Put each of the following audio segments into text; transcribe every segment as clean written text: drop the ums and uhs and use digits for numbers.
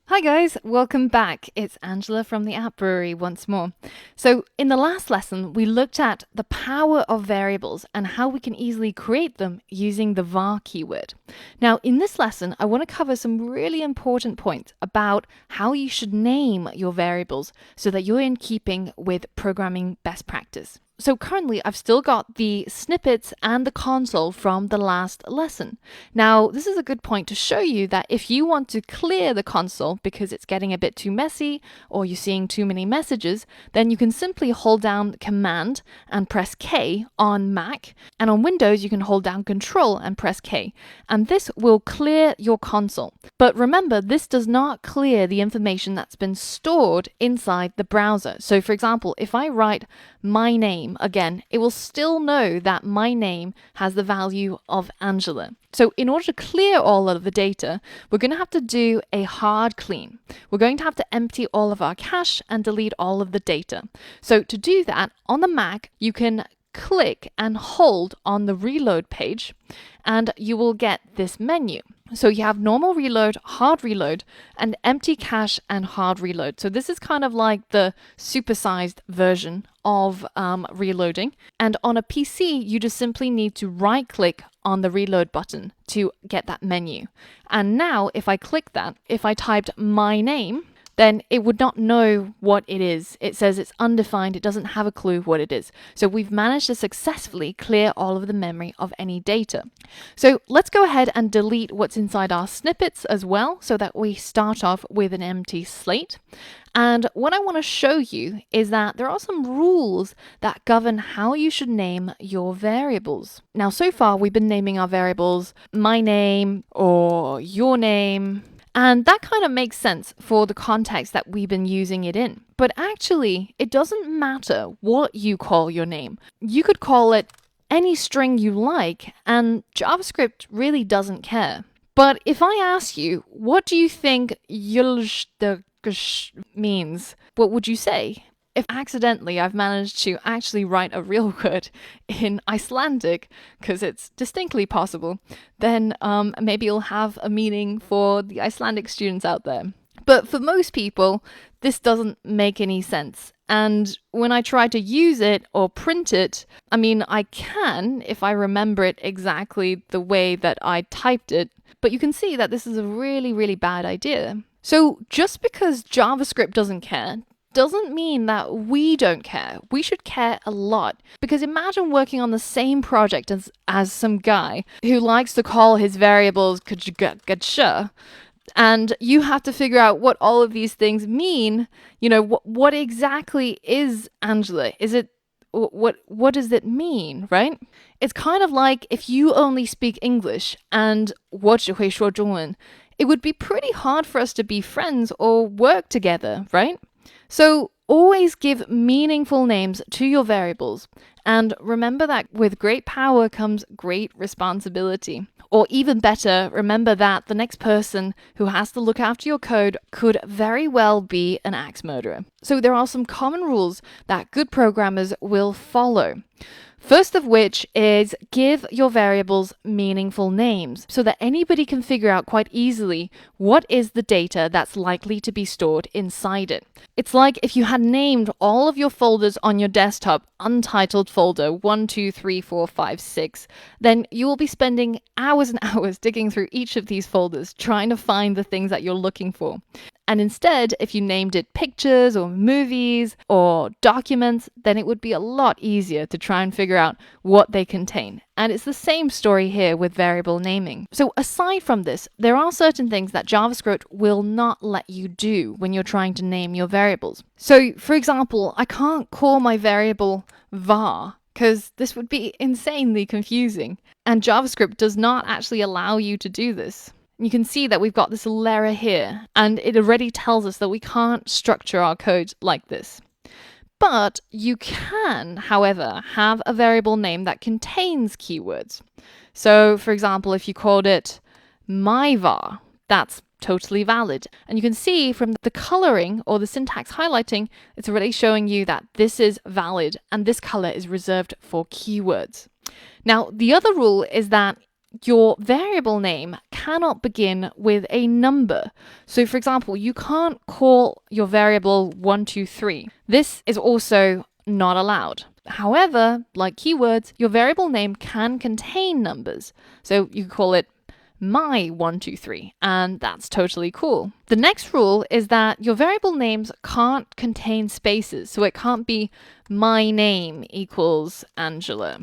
Hi guys, welcome back. It's Angela from the App Brewery once more. So in the last lesson, we looked at the power of variables and how we can easily create them using the var keyword. Now in this lesson, I want to cover some really important points about how you should name your variables so that you're in keeping with programming best practice. So currently I've still got the snippets and the console from the last lesson. Now this is a good point to show you that if you want to clear the console because it's getting a bit too messy or you're seeing too many messages, then you can simply hold down Command and press K on Mac, and on Windows you can hold down Control and press K, and this will clear your console. But remember, this does not clear the information that's been stored inside the browser. So for example, if I write my name again, it will still know that my name has the value of Angela. So in order to clear all of the data, we're going to have to do a hard clean. We're going to have to empty all of our cache and delete all of the data. So to do that, on the Mac, you can click and hold on the reload page and you will get this menu. So you have normal reload, hard reload, and empty cache and hard reload. So this is kind of like the supersized version of reloading. And on a PC, you just simply need to right click on the reload button to get that menu. And now if I click that, if I typed my name, then it would not know what it is. It says it's undefined. It doesn't have a clue what it is. So we've managed to successfully clear all of the memory of any data. So let's go ahead and delete what's inside our snippets as well so that we start off with an empty slate. And what I want to show you is that there are some rules that govern how you should name your variables. Now, so far we've been naming our variables my name or your name, and that kind of makes sense for the context that we've been using it in. But actually, it doesn't matter what you call your name. You could call it any string you like, and JavaScript really doesn't care. But if I ask you, what do you think means, what would you say? If accidentally I've managed to actually write a real word in Icelandic, because it's distinctly possible, then maybe it'll have a meaning for the Icelandic students out there. But for most people, this doesn't make any sense. And when I try to use it or print it, I mean, I can if I remember it exactly the way that I typed it, but you can see that this is a really, really bad idea. So just because JavaScript doesn't care doesn't mean that we don't care. We should care a lot, because imagine working on the same project as some guy who likes to call his variables gacha, and you have to figure out what all of these things mean. You know, what exactly is Angela? Is it what does it mean, right? It's kind of like if you only speak English and 我只会说中文, it would be pretty hard for us to be friends or work together, right? So always give meaningful names to your variables, and remember that with great power comes great responsibility. Or even better, remember that the next person who has to look after your code could very well be an axe murderer. So there are some common rules that good programmers will follow. First of which is give your variables meaningful names so that anybody can figure out quite easily what is the data that's likely to be stored inside it. It's like if you had named all of your folders on your desktop untitled folder 1, 2, 3, 4, 5, 6, then you will be spending hours and hours digging through each of these folders trying to find the things that you're looking for. And instead, if you named it pictures or movies or documents, then it would be a lot easier to try and figure out what they contain. And it's the same story here with variable naming. So aside from this, there are certain things that JavaScript will not let you do when you're trying to name your variables. So for example, I can't call my variable var, because this would be insanely confusing. And JavaScript does not actually allow you to do this. You can see that we've got this little error here, and it already tells us that we can't structure our code like this. But you can, however, have a variable name that contains keywords. So, for example, if you called it myvar, that's totally valid. And you can see from the coloring or the syntax highlighting, it's already showing you that this is valid and this color is reserved for keywords. Now, the other rule is that your variable name cannot begin with a number. So for example, you can't call your variable 123. This is also not allowed. However, like keywords, your variable name can contain numbers. So you call it my123, and that's totally cool. The next rule is that your variable names can't contain spaces, so it can't be my name equals Angela.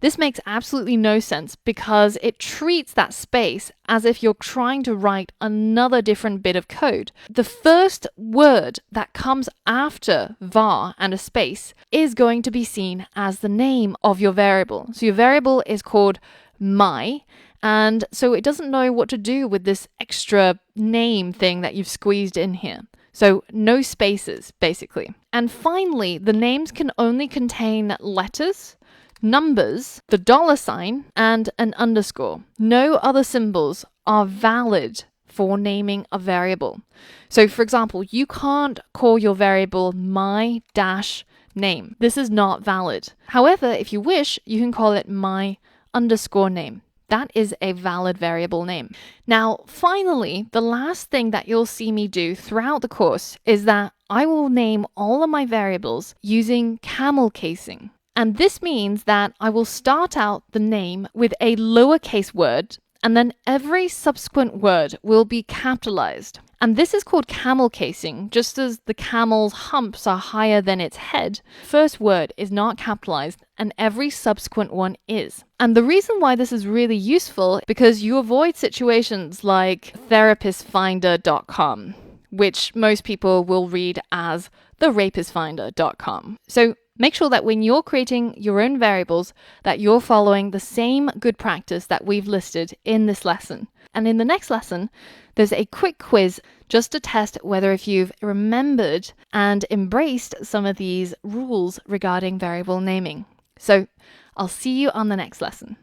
This makes absolutely no sense because it treats that space as if you're trying to write another different bit of code. The first word that comes after var and a space is going to be seen as the name of your variable. So your variable is called my, and so it doesn't know what to do with this extra name thing that you've squeezed in here. So no spaces, basically. And finally, the names can only contain letters, numbers, the $, and an underscore. No other symbols are valid for naming a variable. So for example, you can't call your variable my dash name. This is not valid. However, if you wish, you can call it my underscore name. That is a valid variable name. Now, finally, the last thing that you'll see me do throughout the course is that I will name all of my variables using camelcasing. And this means that I will start out the name with a lowercase word, and then every subsequent word will be capitalized. And this is called camelcasing. Just as the camel's humps are higher than its head, first word is not capitalized and every subsequent one is. And the reason why this is really useful is because you avoid situations like therapistfinder.com, which most people will read as therapistfinder.com. So make sure that when you're creating your own variables, that you're following the same good practice that we've listed in this lesson. And in the next lesson, there's a quick quiz just to test whether if you've remembered and embraced some of these rules regarding variable naming. So I'll see you on the next lesson.